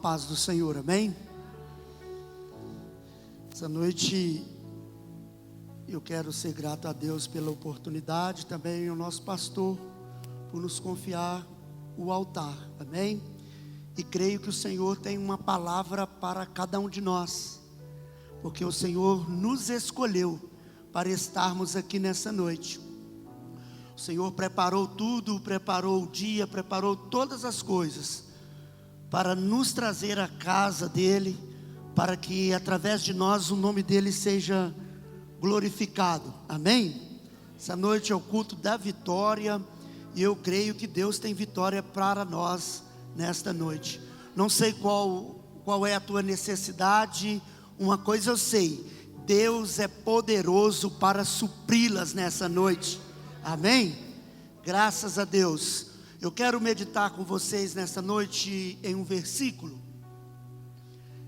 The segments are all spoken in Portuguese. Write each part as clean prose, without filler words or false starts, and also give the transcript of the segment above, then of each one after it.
paz do Senhor, amém? Essa noite eu quero ser grato a Deus pela oportunidade, também ao nosso pastor por nos confiar o altar, amém? E creio que o Senhor tem uma palavra para cada um de nós, porque o Senhor nos escolheu para estarmos aqui nessa noite. O Senhor preparou tudo, preparou o dia, preparou todas as coisas para nos trazer à casa dele, para que através de nós o nome dele seja glorificado, amém? Essa noite é o culto da vitória, e eu creio que Deus tem vitória para nós nesta noite. Não sei qual é a tua necessidade, uma coisa eu sei: Deus é poderoso para supri-las nessa noite, amém? Graças a Deus. Eu quero meditar com vocês nesta noite em um versículo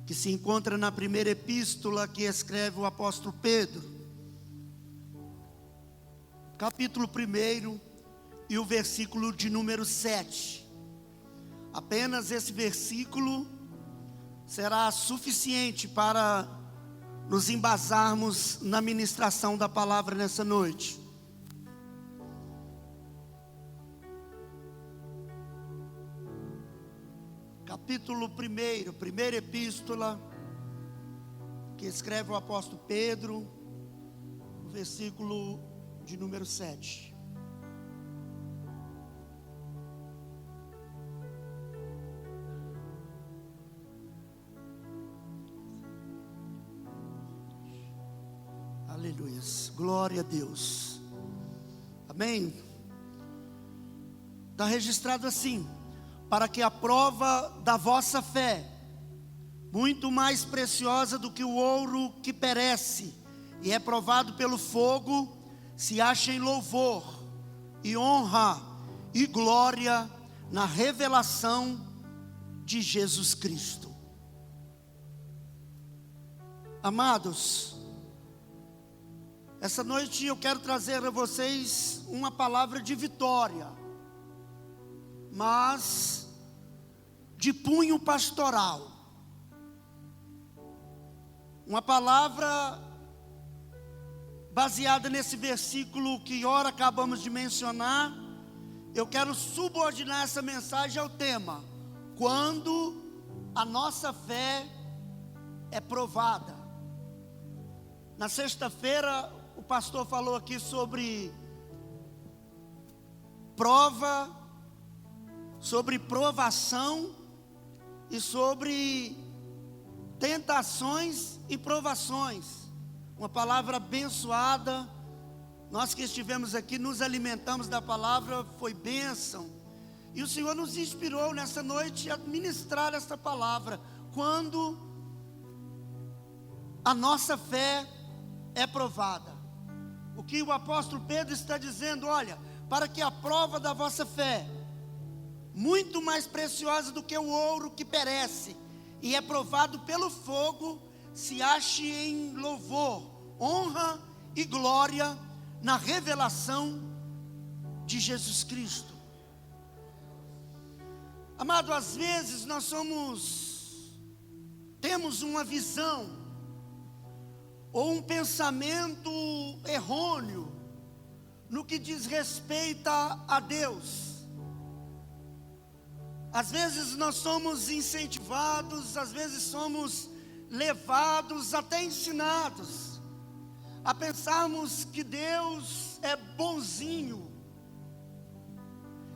que se encontra na primeira epístola que escreve o apóstolo Pedro, capítulo 1 e o versículo de número 7. Apenas esse versículo será suficiente para nos embasarmos na ministração da palavra nessa noite. Capítulo 1, primeira epístola que escreve o apóstolo Pedro, o versículo de número 7. Aleluia, glória a Deus, amém? Está registrado assim: para que a prova da vossa fé, muito mais preciosa do que o ouro que perece e é provado pelo fogo, se ache em louvor e honra e glória na revelação de Jesus Cristo. Amados, essa noite eu quero trazer a vocês uma palavra de vitória, mas de punho pastoral. Uma palavra baseada nesse versículo que ora acabamos de mencionar. Eu quero subordinar essa mensagem ao tema: quando a nossa fé é provada. Na sexta-feira o pastor falou aqui sobre prova, sobre provação e sobre tentações e provações. Uma palavra abençoada. Nós que estivemos aqui nos alimentamos da palavra, foi bênção. E o Senhor nos inspirou nessa noite a ministrar esta palavra: quando a nossa fé é provada. O que o apóstolo Pedro está dizendo: olha, para que a prova da vossa fé, muito mais preciosa do que o ouro que perece e é provado pelo fogo, se ache em louvor, honra e glória na revelação de Jesus Cristo. Amado, às vezes nós temos uma visão ou um pensamento errôneo no que diz respeito a Deus. Às vezes nós somos incentivados, às vezes somos levados, até ensinados a pensarmos que Deus é bonzinho.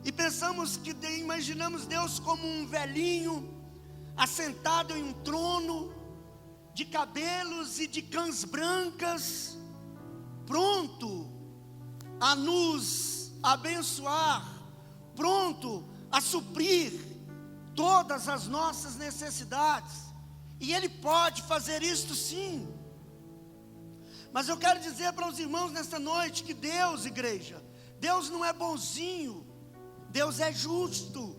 E imaginamos Deus como um velhinho assentado em um trono, de cabelos e de cãs brancas, pronto a nos abençoar, pronto a suprir todas as nossas necessidades. E Ele pode fazer isto sim. Mas eu quero dizer para os irmãos nesta noite que Deus, igreja, Deus não é bonzinho, Deus é justo.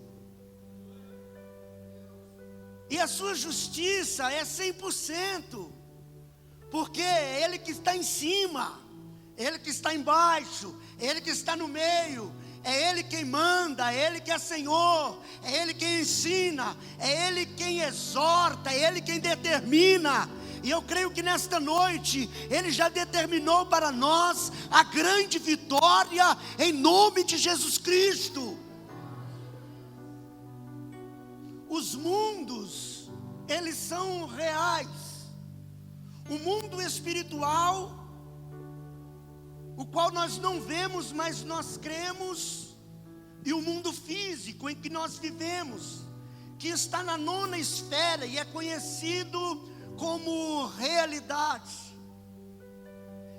E a sua justiça é 100%, porque Ele que está em cima, Ele que está embaixo, Ele que está no meio, É Ele quem manda, é Ele que é Senhor, é Ele quem ensina, é Ele quem exorta, é Ele quem determina. E eu creio que nesta noite Ele já determinou para nós a grande vitória em nome de Jesus Cristo. Os mundos, eles são reais. O mundo espiritual, o qual nós não vemos, mas nós cremos, e o mundo físico em que nós vivemos, que está na 9ª esfera e é conhecido como realidade.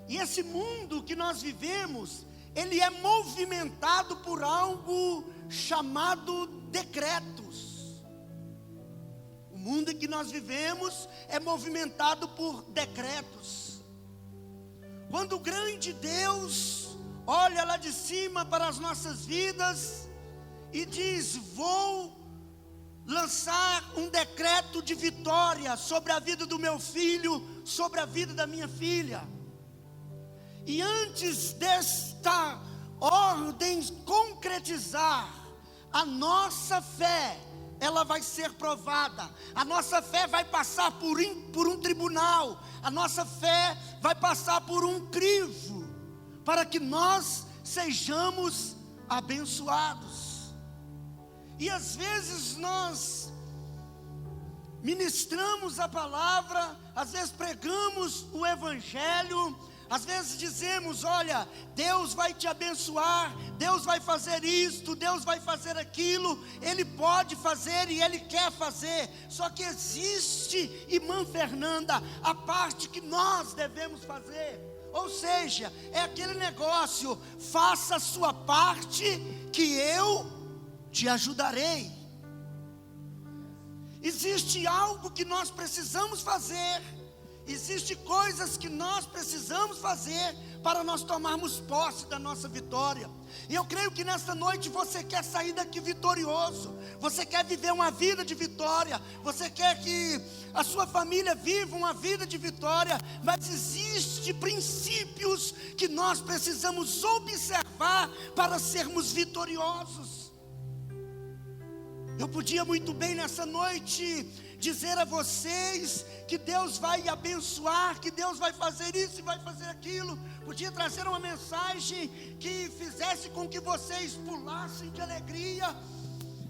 E esse mundo que nós vivemos, ele é movimentado por algo chamado decretos. O mundo em que nós vivemos é movimentado por decretos. Quando o grande Deus olha lá de cima para as nossas vidas e diz: vou lançar um decreto de vitória sobre a vida do meu filho, sobre a vida da minha filha. E antes desta ordem concretizar, a nossa fé, ela vai ser provada. A nossa fé vai passar por um tribunal. A nossa fé vai passar por um crivo, para que nós sejamos abençoados. E às vezes nós ministramos a palavra, às vezes pregamos o evangelho, às vezes dizemos: olha, Deus vai te abençoar, Deus vai fazer isto, Deus vai fazer aquilo, Ele pode fazer e Ele quer fazer. Só que existe, irmã Fernanda, a parte que nós devemos fazer. Ou seja, é aquele negócio: faça a sua parte que eu te ajudarei. Existe algo que nós precisamos fazer, existe coisas que nós precisamos fazer para nós tomarmos posse da nossa vitória. E eu creio que nesta noite você quer sair daqui vitorioso, você quer viver uma vida de vitória, você quer que a sua família viva uma vida de vitória, mas existem princípios que nós precisamos observar para sermos vitoriosos. Eu podia muito bem nessa noite dizer a vocês que Deus vai abençoar, que Deus vai fazer isso e vai fazer aquilo. Podia trazer uma mensagem que fizesse com que vocês pulassem de alegria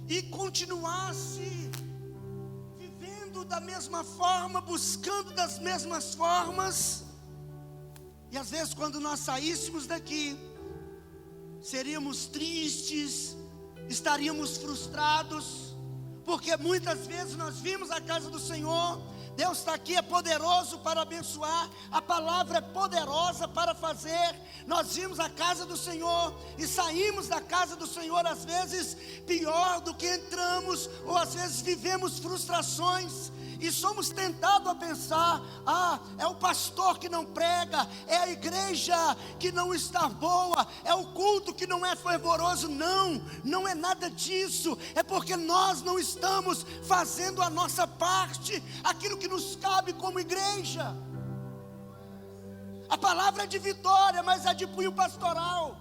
e continuassem vivendo da mesma forma, buscando das mesmas formas. E às vezes quando nós saíssemos daqui, seríamos tristes, estaríamos frustrados, porque muitas vezes nós vimos a casa do Senhor. Deus está aqui, é poderoso para abençoar, a palavra é poderosa para fazer. Nós vimos a casa do Senhor e saímos da casa do Senhor às vezes pior do que entramos, ou às vezes vivemos frustrações e somos tentados a pensar: é o pastor que não prega, é a igreja que não está boa, é o culto que não é fervoroso. Não é nada disso, é porque nós não estamos fazendo a nossa parte, aquilo que nos cabe como igreja. A palavra é de vitória, mas é de punho pastoral.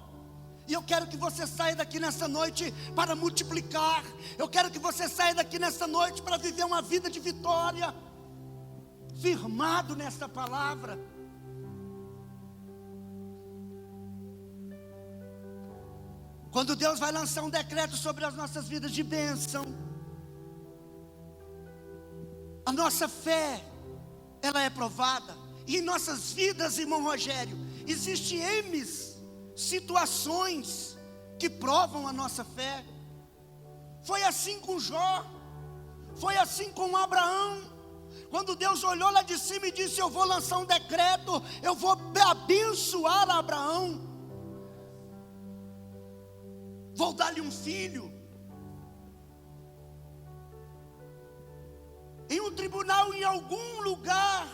E eu quero que você saia daqui nessa noite para multiplicar. Eu quero que você saia daqui nessa noite para viver uma vida de vitória, firmado nessa palavra. Quando Deus vai lançar um decreto sobre as nossas vidas de bênção, a nossa fé, ela é provada. E em nossas vidas, irmão Rogério, existem situações que provam a nossa fé. Foi assim com Jó, foi assim com Abraão. Quando Deus olhou lá de cima e disse: eu vou lançar um decreto, eu vou abençoar Abraão, vou dar-lhe um filho. Em um tribunal, em algum lugar,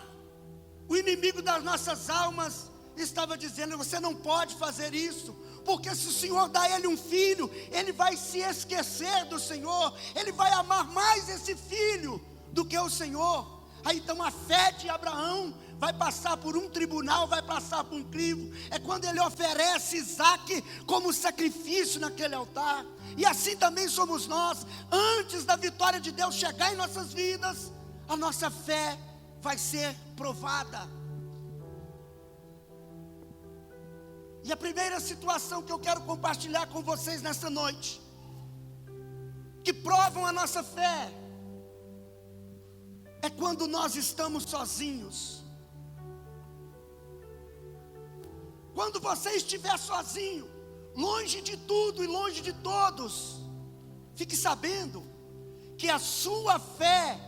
o inimigo das nossas almas estava dizendo: você não pode fazer isso, porque se o Senhor dá a ele um filho, ele vai se esquecer do Senhor, ele vai amar mais esse filho do que o Senhor. Aí então a fé de Abraão vai passar por um tribunal, vai passar por um crivo. É quando ele oferece Isaque como sacrifício naquele altar. E assim também somos nós. Antes da vitória de Deus chegar em nossas vidas, a nossa fé vai ser provada. E a primeira situação que eu quero compartilhar com vocês nessa noite, que provam a nossa fé, é quando nós estamos sozinhos. Quando você estiver sozinho, longe de tudo e longe de todos, fique sabendo que a sua fé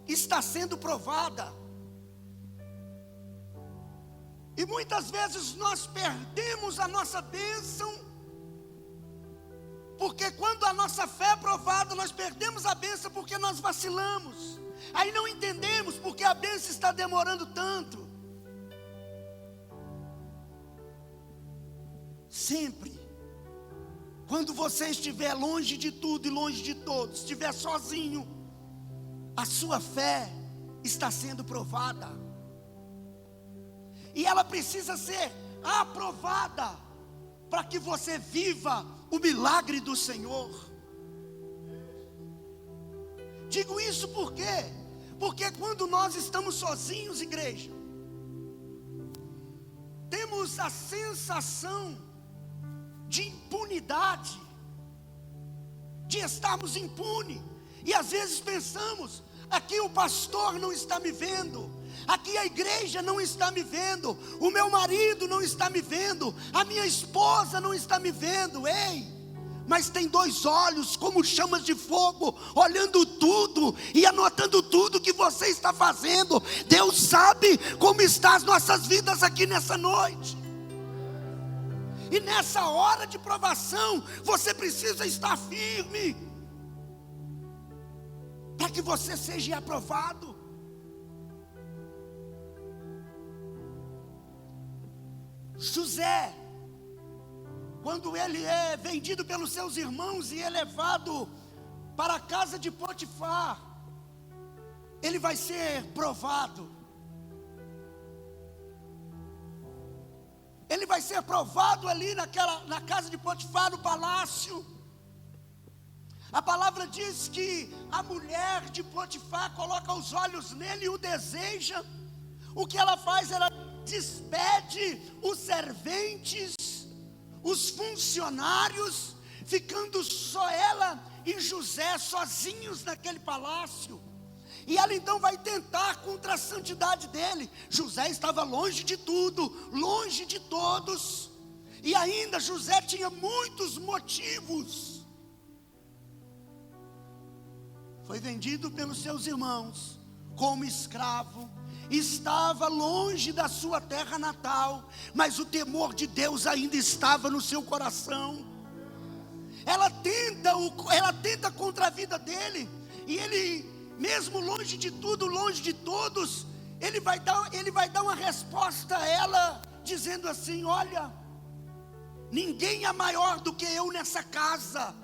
está sendo provada. E muitas vezes nós perdemos a nossa bênção, porque quando a nossa fé é provada, nós perdemos a bênção porque nós vacilamos. Aí não entendemos porque a bênção está demorando tanto. Sempre, quando você estiver longe de tudo e longe de todos, estiver sozinho, a sua fé está sendo provada. E ela precisa ser aprovada para que você viva o milagre do Senhor. Digo isso por quê? Porque quando nós estamos sozinhos, igreja, temos a sensação de impunidade, de estarmos impunes. E às vezes pensamos: aqui o pastor não está me vendo, aqui a igreja não está me vendo, o meu marido não está me vendo, a minha esposa não está me vendo. Ei, mas tem dois olhos como chamas de fogo, olhando tudo e anotando tudo que você está fazendo. Deus sabe como estão as nossas vidas aqui nessa noite. E nessa hora de provação, você precisa estar firme, para que você seja aprovado. José, quando ele é vendido pelos seus irmãos e é levado para a casa de Potifar, ele vai ser provado. Ele vai ser provado ali na casa de Potifar, no palácio. A palavra diz que a mulher de Potifar coloca os olhos nele e o deseja. O que ela faz? Ela despede os serventes, os funcionários, ficando só ela e José sozinhos naquele palácio. E ela então vai tentar contra a santidade dele. José estava longe de tudo, longe de todos, e ainda José tinha muitos motivos. Foi vendido pelos seus irmãos como escravo, estava longe da sua terra natal, mas o temor de Deus ainda estava no seu coração. Ela tenta contra a vida dele, e ele, mesmo longe de tudo, longe de todos, ele vai dar uma resposta a ela, dizendo assim: olha, ninguém é maior do que eu nessa casa.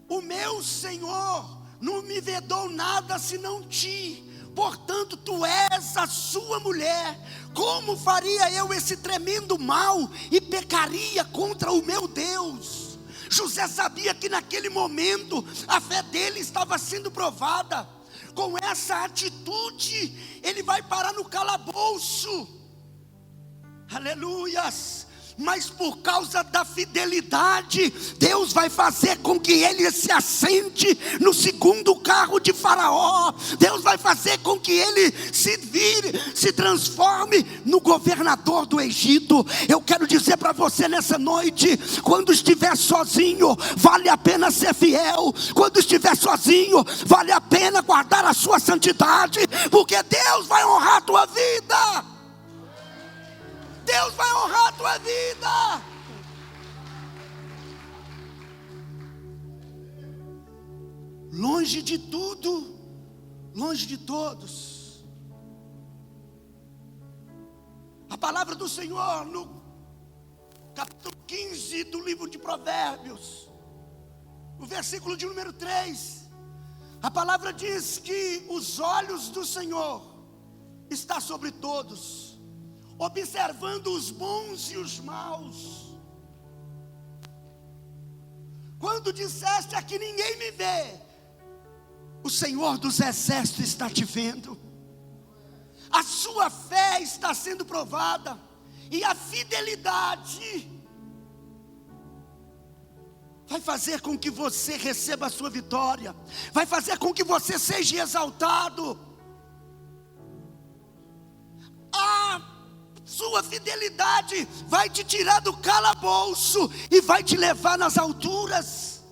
O meu Senhor não me vedou nada senão ti, portanto tu és a sua mulher. Como faria eu esse tremendo mal e pecaria contra o meu Deus? José sabia que naquele momento a fé dele estava sendo provada. Com essa atitude, ele vai parar no calabouço. Aleluias! Mas por causa da fidelidade, Deus vai fazer com que ele se assente no segundo carro de Faraó. Deus vai fazer com que ele se transforme no governador do Egito. Eu quero dizer para você nessa noite: quando estiver sozinho, vale a pena ser fiel. Quando estiver sozinho, vale a pena guardar a sua santidade, porque Deus vai honrar a tua vida. Deus vai honrar a tua vida. Longe de tudo, longe de todos. A palavra do Senhor no capítulo 15 do livro de Provérbios, no versículo de número 3, a palavra diz que os olhos do Senhor está sobre todos, observando os bons e os maus. Quando disseste: aqui ninguém me vê, o Senhor dos exércitos está te vendo. A sua fé está sendo provada, e a fidelidade vai fazer com que você receba a sua vitória, vai fazer com que você seja exaltado. A sua fidelidade vai te tirar do calabouço e vai te levar nas alturas.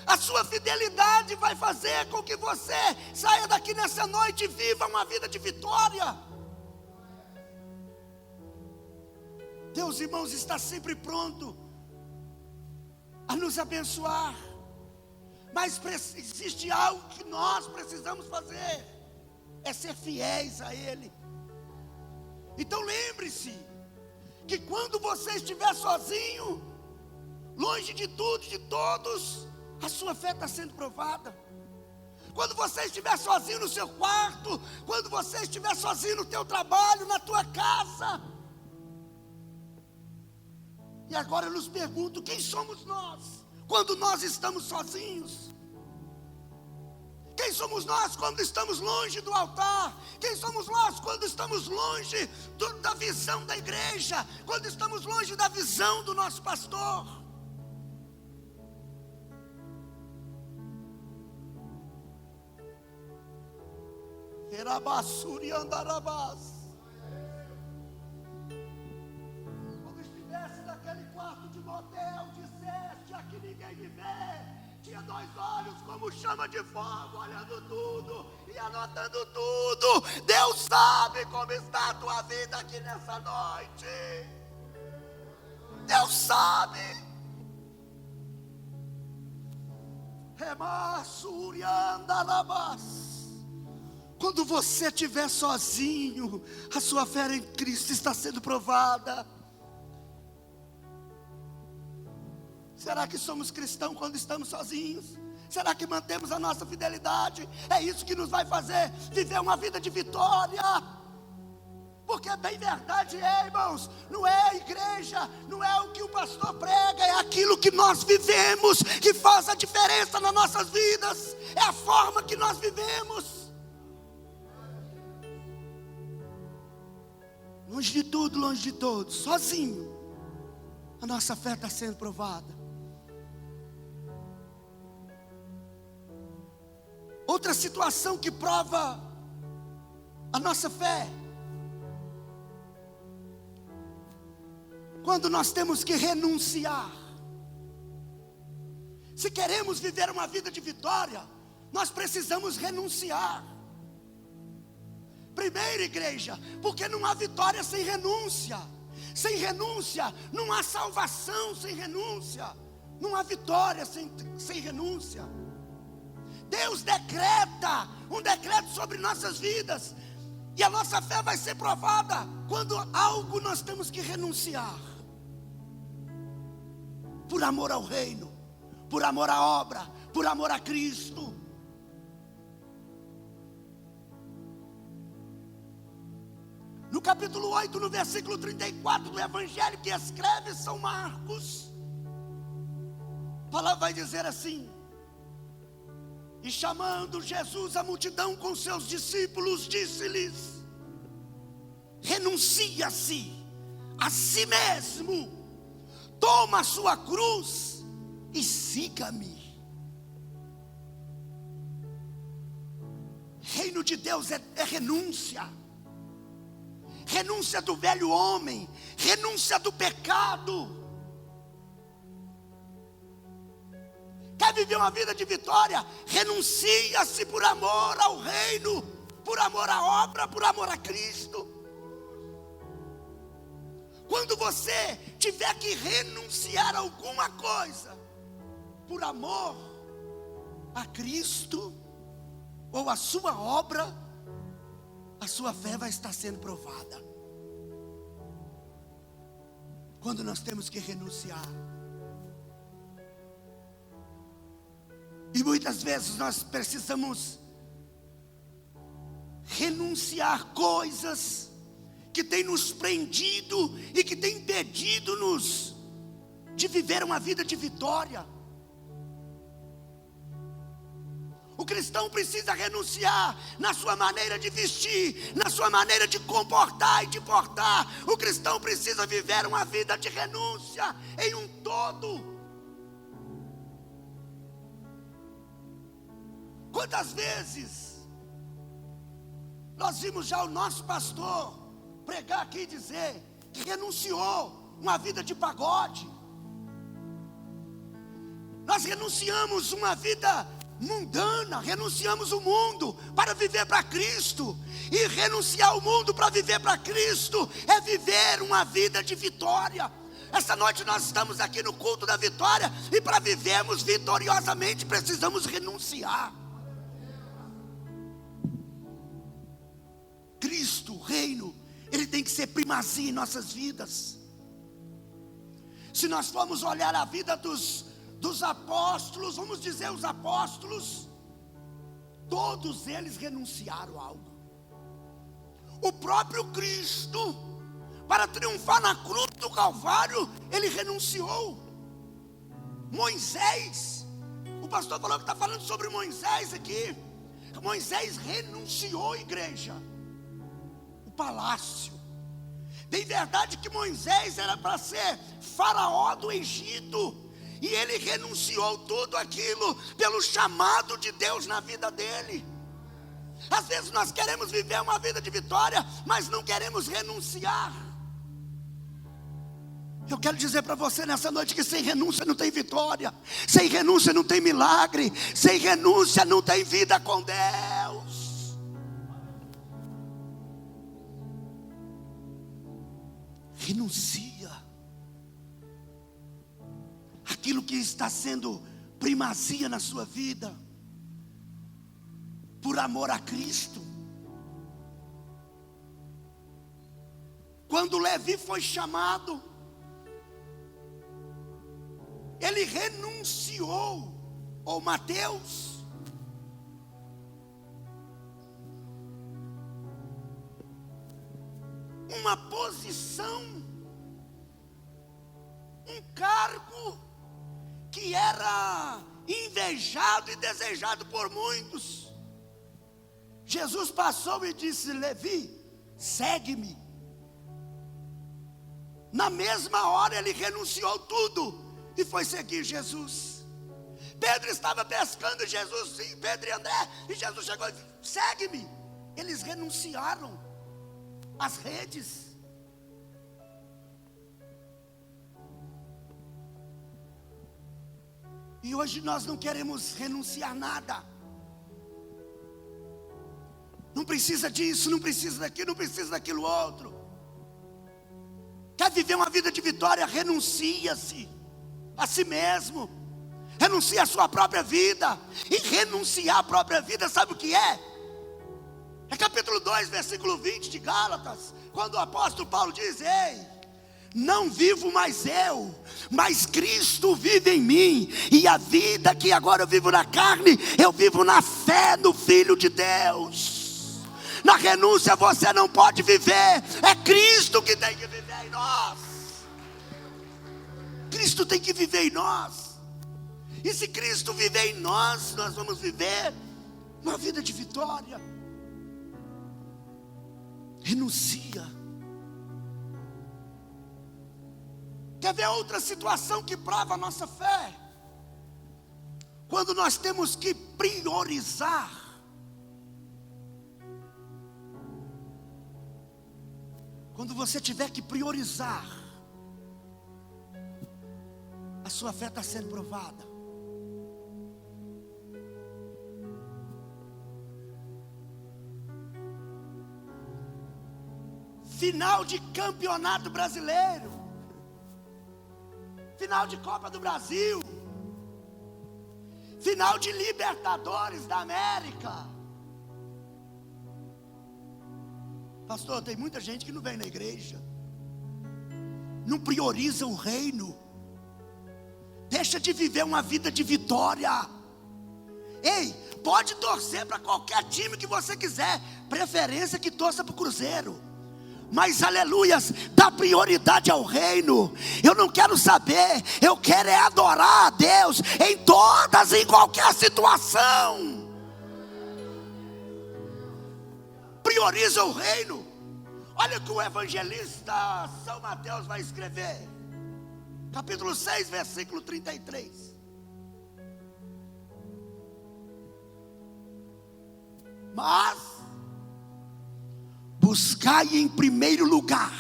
A sua fidelidade vai fazer com que você saia daqui nessa noite e viva uma vida de vitória. Deus, irmãos, está sempre pronto a nos abençoar, mas existe algo que nós precisamos fazer, é ser fiéis a Ele. Então lembre-se, que quando você estiver sozinho, longe de tudo e de todos, a sua fé está sendo provada. Quando você estiver sozinho no seu quarto, quando você estiver sozinho no teu trabalho, na tua casa. E agora eu nos pergunto: quem somos nós quando nós estamos sozinhos? Quem somos nós quando estamos longe do altar? Quem somos nós quando estamos longe da visão da igreja? Quando estamos longe da visão do nosso pastor? Quando estivesse naquele quarto de motel, disseste: aqui ninguém me vê. Tinha 2 olhos como chama de fogo, olhando tudo e anotando tudo. Deus sabe como está a tua vida aqui nessa noite. Deus sabe. Quando você estiver sozinho, a sua fé em Cristo está sendo provada. Será que somos cristãos quando estamos sozinhos? Será que mantemos a nossa fidelidade? É isso que nos vai fazer viver uma vida de vitória. Porque bem verdade é, irmãos, não é a igreja, não é o que o pastor prega, é aquilo que nós vivemos que faz a diferença nas nossas vidas. É a forma que nós vivemos. Longe de tudo, longe de todos, sozinho, a nossa fé está sendo provada. Outra situação que prova a nossa fé, quando nós temos que renunciar. Se queremos viver uma vida de vitória, nós precisamos renunciar. Primeiro, igreja, porque não há vitória sem renúncia. Sem renúncia, não há salvação sem renúncia. Não há vitória sem renúncia. Deus decreta um decreto sobre nossas vidas, e a nossa fé vai ser provada quando algo nós temos que renunciar. Por amor ao reino, por amor à obra, por amor a Cristo. No capítulo 8, no versículo 34 do evangelho que escreve São Marcos, a palavra vai dizer assim: e chamando Jesus a multidão com seus discípulos, disse-lhes: renuncia-se a si mesmo, toma a sua cruz e siga-me. Reino de Deus é renúncia. Renúncia do velho homem, renúncia do pecado. Quer viver uma vida de vitória? Renuncia-se por amor ao reino, por amor à obra, por amor a Cristo. Quando você tiver que renunciar a alguma coisa, por amor a Cristo, ou a sua obra, a sua fé vai estar sendo provada. Quando nós temos que renunciar. E muitas vezes nós precisamos renunciar coisas que tem nos prendido e que tem impedido-nos de viver uma vida de vitória. O cristão precisa renunciar na sua maneira de vestir, na sua maneira de comportar e de portar. O cristão precisa viver uma vida de renúncia em um todo. Quantas vezes nós vimos já o nosso pastor pregar aqui e dizer que renunciou uma vida de pagode. Nós renunciamos uma vida mundana, renunciamos o mundo para viver para Cristo. E renunciar o mundo para viver para Cristo é viver uma vida de vitória. Essa noite nós estamos aqui no culto da vitória, e para vivermos vitoriosamente precisamos renunciar. Cristo, o reino, ele tem que ser primazia em nossas vidas. Se nós formos olhar a vida dos apóstolos, vamos dizer os apóstolos, todos eles renunciaram a algo. O próprio Cristo, para triunfar na cruz do Calvário, ele renunciou. Moisés, o pastor falou que está falando sobre Moisés aqui. Moisés renunciou, igreja, o palácio. Tem verdade que Moisés era para ser faraó do Egito, e ele renunciou tudo aquilo pelo chamado de Deus na vida dele. Às vezes nós queremos viver uma vida de vitória, mas não queremos renunciar. Eu quero dizer para você nessa noite que sem renúncia não tem vitória, sem renúncia não tem milagre, sem renúncia não tem vida com Deus. Renuncia aquilo que está sendo primazia na sua vida, por amor a Cristo. Quando Levi foi chamado, ele renunciou, ou Mateus, uma posição, um cargo que era invejado e desejado por muitos. Jesus passou e disse: Levi, segue-me. Na mesma hora ele renunciou tudo e foi seguir Jesus. Pedro estava pescando, Jesus, sim, Pedro e André, e Jesus chegou e disse: segue-me. Eles renunciaram às redes. E hoje nós não queremos renunciar nada. Não precisa disso, não precisa daquilo, não precisa daquilo outro. Quer viver uma vida de vitória? Renuncia-se a si mesmo. Renuncia a sua própria vida. E renunciar à própria vida, sabe o que é? É capítulo 2, versículo 20 de Gálatas, quando o apóstolo Paulo diz: ei, não vivo mais eu, mas Cristo vive em mim, e a vida que agora eu vivo na carne, eu vivo na fé no Filho de Deus. Na renúncia você não pode viver, é Cristo que tem que viver em nós. Cristo tem que viver em nós. E se Cristo viver em nós, nós vamos viver uma vida de vitória. Renuncia. Quer ver outra situação que prova a nossa fé? Quando nós temos que priorizar. Quando você tiver que priorizar, a sua fé está sendo provada. Final de campeonato brasileiro, final de Copa do Brasil, final de Libertadores da América. Pastor, tem muita gente que não vem na igreja, não prioriza o reino, deixa de viver uma vida de vitória. Ei, Pode torcer para qualquer time que você quiser, preferência que torça para o Cruzeiro. Mas aleluias, dá prioridade ao reino. Eu não quero saber, eu quero é adorar a Deus em todas e em qualquer situação. Prioriza o reino. Olha o que o evangelista São Mateus vai escrever, capítulo 6, versículo 33. Mas buscai em primeiro lugar,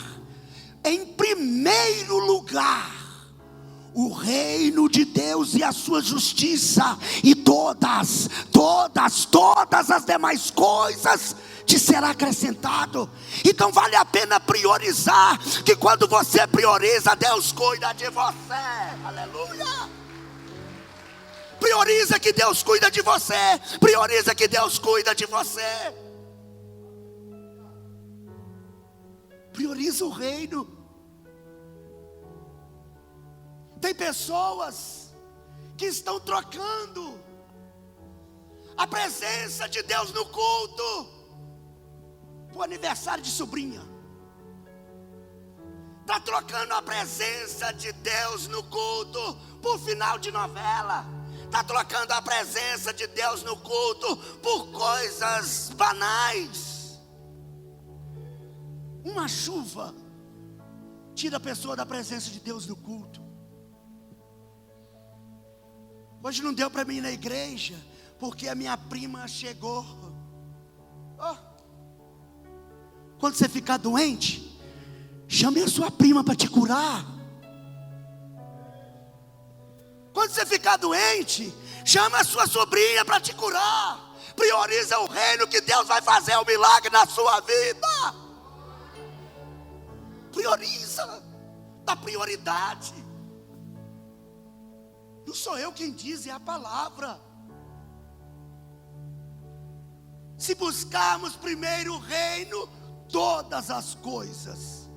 o reino de Deus e a sua justiça, e todas as demais coisas te será acrescentado. Então vale a pena priorizar, que quando você prioriza, Deus cuida de você. Aleluia. Prioriza que Deus cuida de você. Prioriza que Deus cuida de você. Prioriza o reino. Tem pessoas que estão trocando a presença de Deus no culto por aniversário de sobrinha. Está trocando a presença de Deus no culto por final de novela. Está trocando a presença de Deus no culto por coisas banais. Uma chuva tira a pessoa da presença de Deus no culto. Hoje não deu para mim ir na igreja, porque a minha prima chegou. Oh. Quando você ficar doente, chame a sua prima para te curar. Quando você ficar doente, chama a sua sobrinha para te curar. Prioriza o reino, que Deus vai fazer um milagre na sua vida. Prioriza, dá prioridade. Não sou eu quem diz, é a palavra. Se buscarmos primeiro o reino, todas as coisas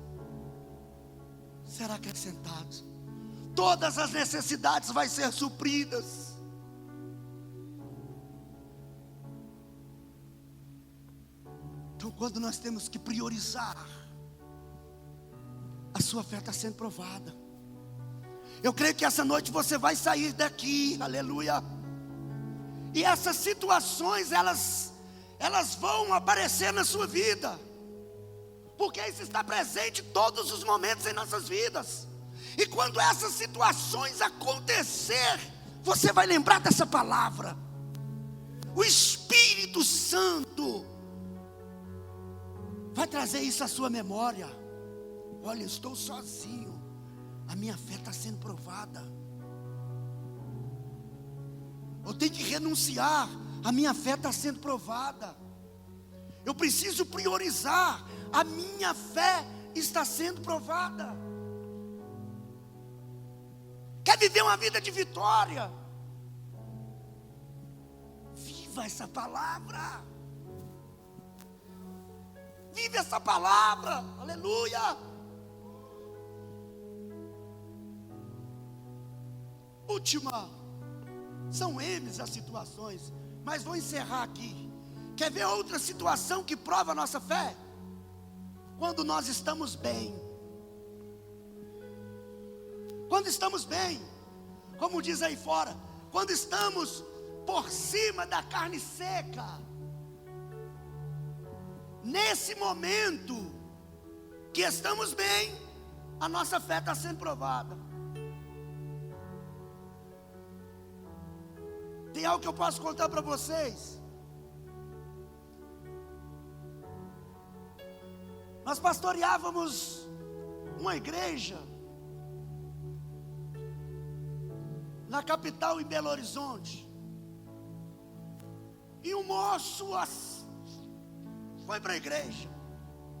serão acrescentadas. Todas as necessidades vão ser supridas. Então, quando nós temos que priorizar, a sua fé está sendo provada. Eu creio que essa noite você vai sair daqui, aleluia. E essas situações, elas vão aparecer na sua vida, porque isso está presente em todos os momentos em nossas vidas. E quando essas situações acontecer, você vai lembrar dessa palavra. O Espírito Santo vai trazer isso à sua memória. Olha, eu estou sozinho, a minha fé está sendo provada. Eu tenho que renunciar, a minha fé está sendo provada. Eu preciso priorizar, a minha fé está sendo provada. Quer viver uma vida de vitória? Viva essa palavra. Vive essa palavra, aleluia. Última, são M's as situações, mas vou encerrar aqui. Quer ver outra situação que prova a nossa fé? Quando nós estamos bem. Quando estamos bem, como diz aí fora, quando estamos por cima da carne seca. Nesse momento que estamos bem, a nossa fé está sendo provada. Tem algo que eu posso contar para vocês. Nós pastoreávamos uma igreja na capital, em Belo Horizonte. E um moço foi para a igreja.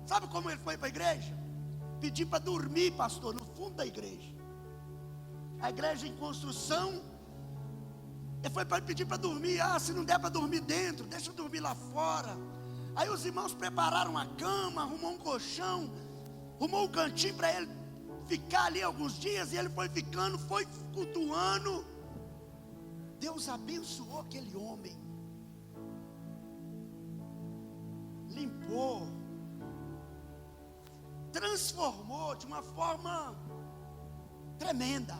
Sabe como ele foi para a igreja? Pedir para dormir, pastor, no fundo da igreja. A igreja em construção. Ele foi para pedir para dormir. Se não der para dormir dentro, deixa eu dormir lá fora. Aí os irmãos prepararam uma cama, arrumou um colchão, arrumou um cantinho para ele ficar ali alguns dias. E ele foi ficando, foi cultuando. Deus abençoou aquele homem. transformou de uma forma tremenda.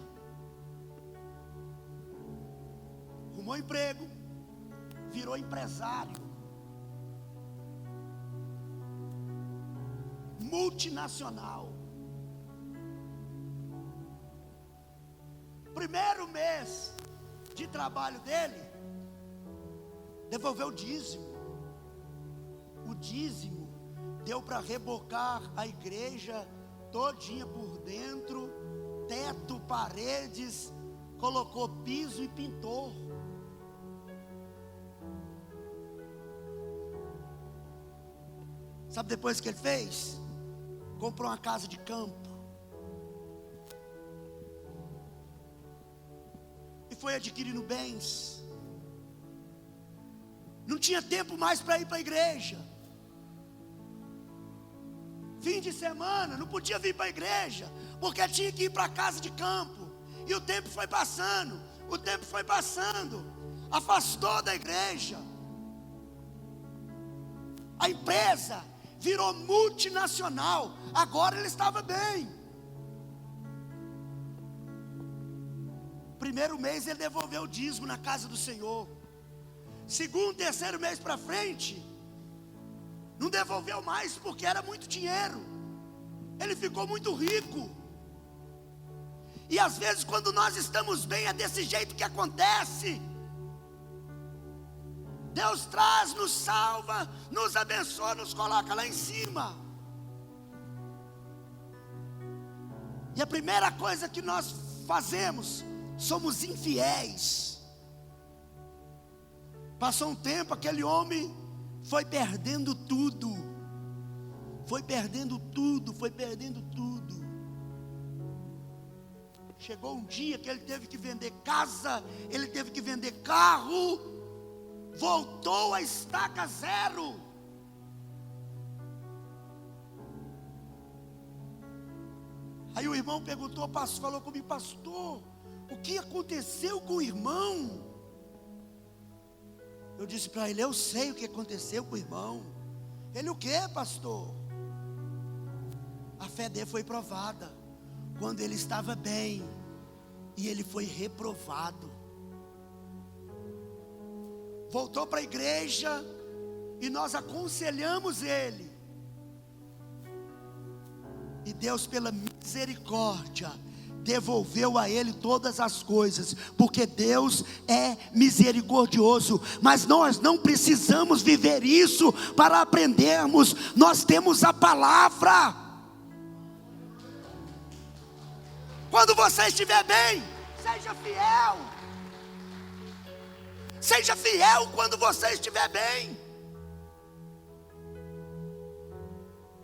Arrumou emprego, virou empresário, multinacional. Primeiro mês de trabalho dele, devolveu o dízimo. O dízimo deu para rebocar a igreja todinha por dentro, teto, paredes, colocou piso e pintou. Sabe depois que ele fez? Comprou uma casa de campo. E foi adquirindo bens. Não tinha tempo mais para ir para a igreja. Fim de semana, não podia vir para a igreja, porque tinha que ir para a casa de campo. E o tempo foi passando, afastou da igreja. A empresa virou multinacional, agora ele estava bem. Primeiro mês ele devolveu o dízimo na casa do Senhor. Segundo, terceiro mês para frente, não devolveu mais porque era muito dinheiro. Ele ficou muito rico. E às vezes quando nós estamos bem é desse jeito que acontece. Deus traz, nos salva, nos abençoa, nos coloca lá em cima. E a primeira coisa que nós fazemos, somos infiéis. Passou um tempo, aquele homem foi perdendo tudo. Chegou um dia que ele teve que vender casa, ele teve que vender carro, voltou a estaca zero. Aí o irmão perguntou, falou comigo, pastor, o que aconteceu com o irmão? Eu disse para ele, eu sei o que aconteceu com o irmão. Ele, o que, pastor? A fé dele foi provada quando ele estava bem, e ele foi reprovado. Voltou para a igreja, e nós aconselhamos ele, e Deus, pela misericórdia, devolveu a ele todas as coisas, porque Deus é misericordioso. Mas nós não precisamos viver isso para aprendermos, nós temos a palavra. Quando você estiver bem, seja fiel. Seja fiel quando você estiver bem.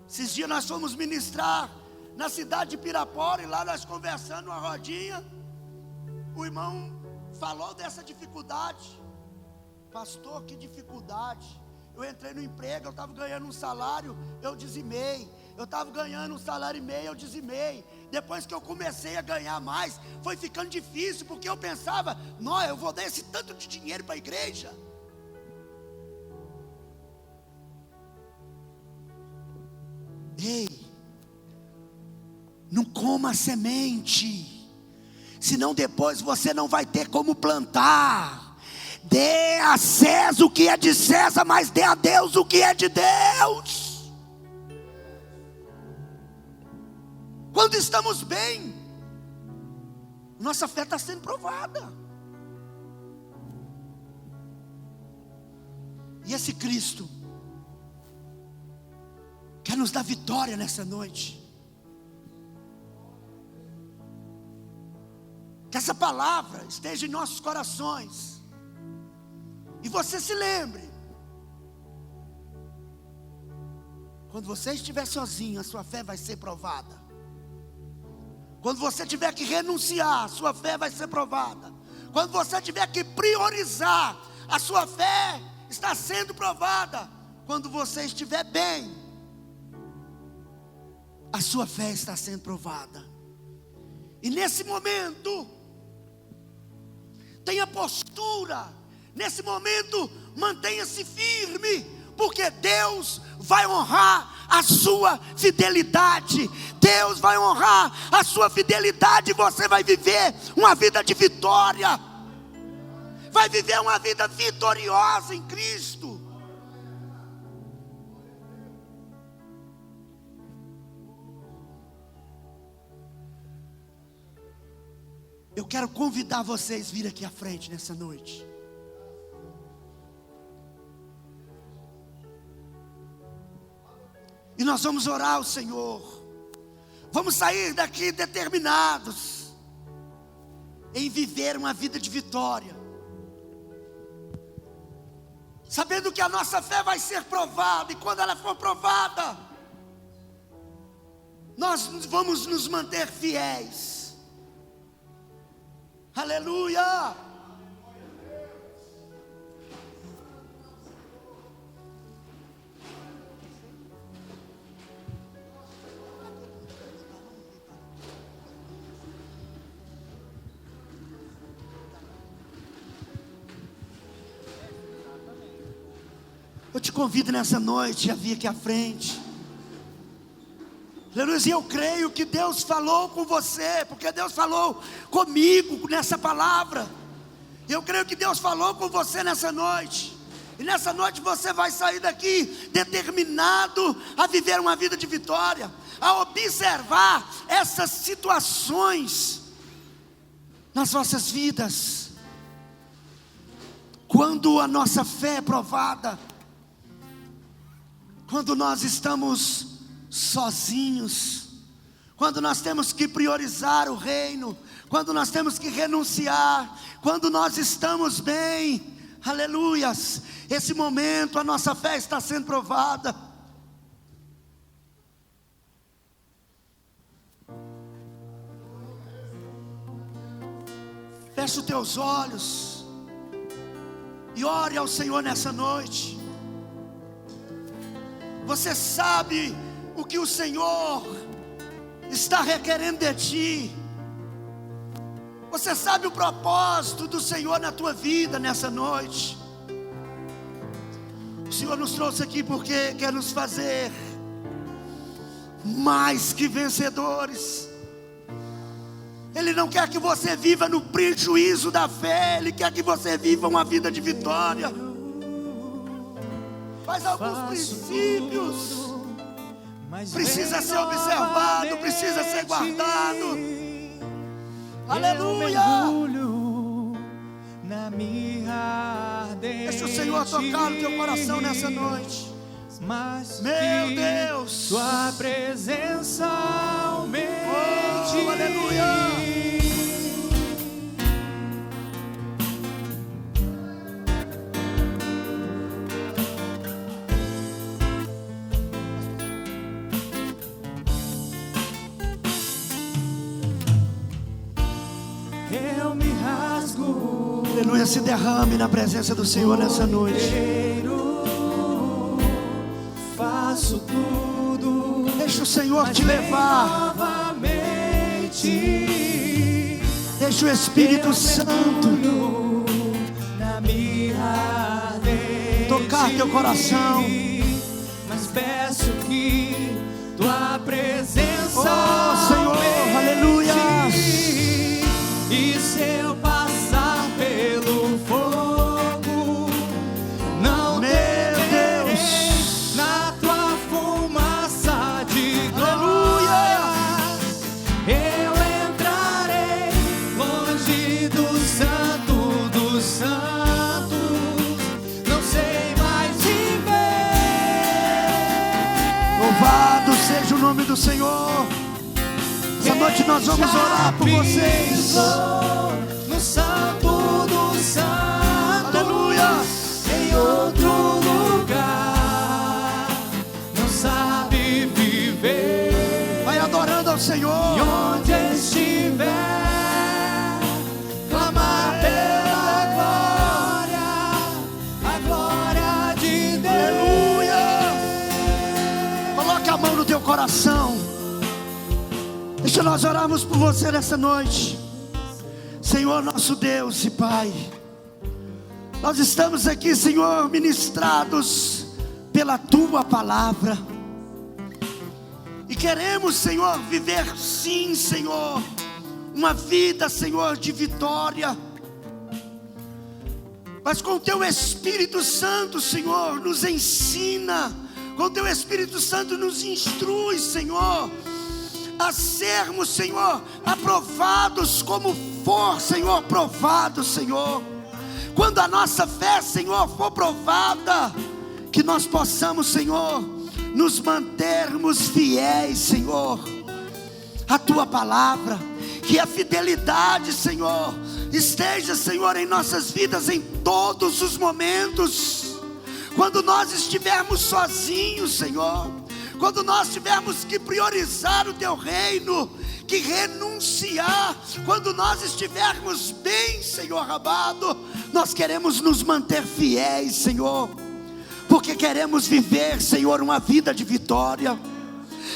Esses dias nós fomos ministrar na cidade de Pirapora, e lá nós conversando uma rodinha, o irmão falou dessa dificuldade. Pastor, que dificuldade? Eu entrei no emprego, eu estava ganhando um salário, eu dizimei. Eu estava ganhando um salário e meio, eu dizimei. Depois que eu comecei a ganhar mais, foi ficando difícil, porque eu pensava, não, eu vou dar esse tanto de dinheiro para a igreja. Ei, não coma a semente, senão depois você não vai ter como plantar. Dê a César o que é de César, mas dê a Deus o que é de Deus. Quando estamos bem, nossa fé está sendo provada. E esse Cristo quer nos dar vitória nessa noite. Que essa palavra esteja em nossos corações. E você se lembre, quando você estiver sozinho, a sua fé vai ser provada. Quando você tiver que renunciar, a sua fé vai ser provada. Quando você tiver que priorizar, a sua fé está sendo provada. Quando você estiver bem, a sua fé está sendo provada. E nesse momento, tenha postura. Nesse momento, mantenha-se firme, porque Deus vai honrar a sua fidelidade. Deus vai honrar a sua fidelidade e você vai viver uma vida de vitória. Vai viver uma vida vitoriosa em Cristo. Eu quero convidar vocês a vir aqui à frente nessa noite. E nós vamos orar ao Senhor. Vamos sair daqui determinados em viver uma vida de vitória, sabendo que a nossa fé vai ser provada. E quando ela for provada, nós vamos nos manter fiéis. Aleluia! Eu te convido nessa noite a vir aqui à frente. Aleluia, e eu creio que Deus falou com você, porque Deus falou comigo nessa palavra. Eu creio que Deus falou com você nessa noite. E nessa noite você vai sair daqui determinado a viver uma vida de vitória, a observar essas situações nas nossas vidas. Quando a nossa fé é provada, quando nós estamos sozinhos, quando nós temos que priorizar o reino, quando nós temos que renunciar, quando nós estamos bem, aleluias, esse momento a nossa fé está sendo provada. Feche os teus olhos e ore ao Senhor nessa noite. Você sabe o que o Senhor está requerendo de ti. Você sabe o propósito do Senhor na tua vida nessa noite. O Senhor nos trouxe aqui porque quer nos fazer mais que vencedores. Ele não quer que você viva no prejuízo da fé. Ele quer que você viva uma vida de vitória. Mas alguns princípios precisa ser observado, precisa ser guardado. Aleluia! Deixa o Senhor tocar no teu coração nessa noite. Meu Deus, tua presença aumente. Oh, aleluia! Aleluia, se derrame na presença do Senhor nessa noite. Faço tudo. Deixa o Senhor te levar. Deixa o Espírito Santo tocar teu coração. Mas peço que tua presença, oh Senhor, aleluia. E se eu passar pelo fogo, não temerei na tua fumaça de glória. Eu entrarei longe do santo dos santos, não sei mais viver. Louvado seja o nome do Senhor. Essa noite nós vamos orar por vocês. No santo dos santos, aleluia. Em outro lugar, não sabe viver. Vai adorando ao Senhor. E onde estiver, clamar pela glória, a glória de Deus. Aleluia. Coloque a mão no teu coração. Deixa nós orarmos por você nessa noite. Senhor nosso Deus e Pai, nós estamos aqui, Senhor, ministrados pela Tua palavra. queremos, Senhor, viver sim, Senhor, uma vida, Senhor, de vitória. Mas com o Teu Espírito Santo, Senhor, nos ensina. Com o Teu Espírito Santo nos instrui, Senhor, a sermos, Senhor, aprovados como for, Senhor, provado, Senhor. Quando a nossa fé, Senhor, for provada, que nós possamos, Senhor, nos mantermos fiéis, Senhor, à Tua palavra. Que a fidelidade, Senhor, esteja, Senhor, em nossas vidas em todos os momentos. Quando nós estivermos sozinhos, Senhor, quando nós tivermos que priorizar o Teu reino, que renunciar, quando nós estivermos bem, Senhor amado, nós queremos nos manter fiéis, Senhor, porque queremos viver, Senhor, uma vida de vitória.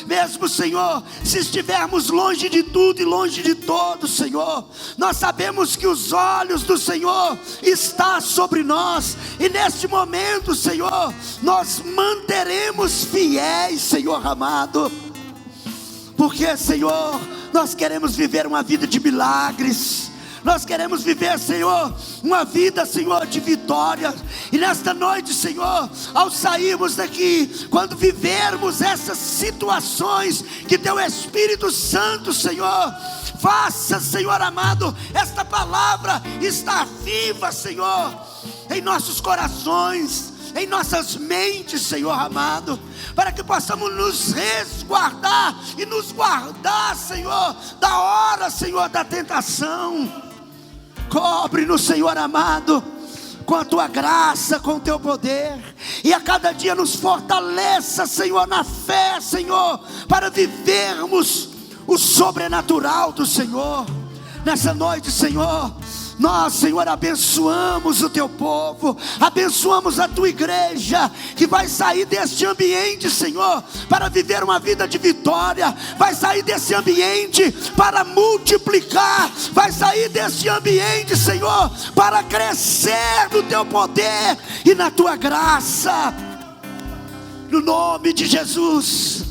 Mesmo, Senhor, se estivermos longe de tudo e longe de todos, Senhor, nós sabemos que os olhos do Senhor estão sobre nós. E neste momento, Senhor, nós manteremos fiéis, Senhor amado. Porque, Senhor, nós queremos viver uma vida de milagres. Nós queremos viver, Senhor, uma vida, Senhor, de vitória. E nesta noite, Senhor, ao sairmos daqui, quando vivermos essas situações, que Teu Espírito Santo, Senhor, faça, Senhor amado, esta palavra estar viva, Senhor, em nossos corações, em nossas mentes, Senhor amado, para que possamos nos resguardar e nos guardar, Senhor, da hora, Senhor, da tentação. Cobre-nos, Senhor amado, com a Tua graça, com o Teu poder, e a cada dia nos fortaleça, Senhor, na fé, Senhor, para vivermos o sobrenatural do Senhor. Nessa noite, Senhor, nós, Senhor, abençoamos o Teu povo, abençoamos a Tua igreja, que vai sair deste ambiente, Senhor, para viver uma vida de vitória, vai sair desse ambiente para multiplicar, vai sair desse ambiente, Senhor, para crescer no Teu poder e na Tua graça, no nome de Jesus.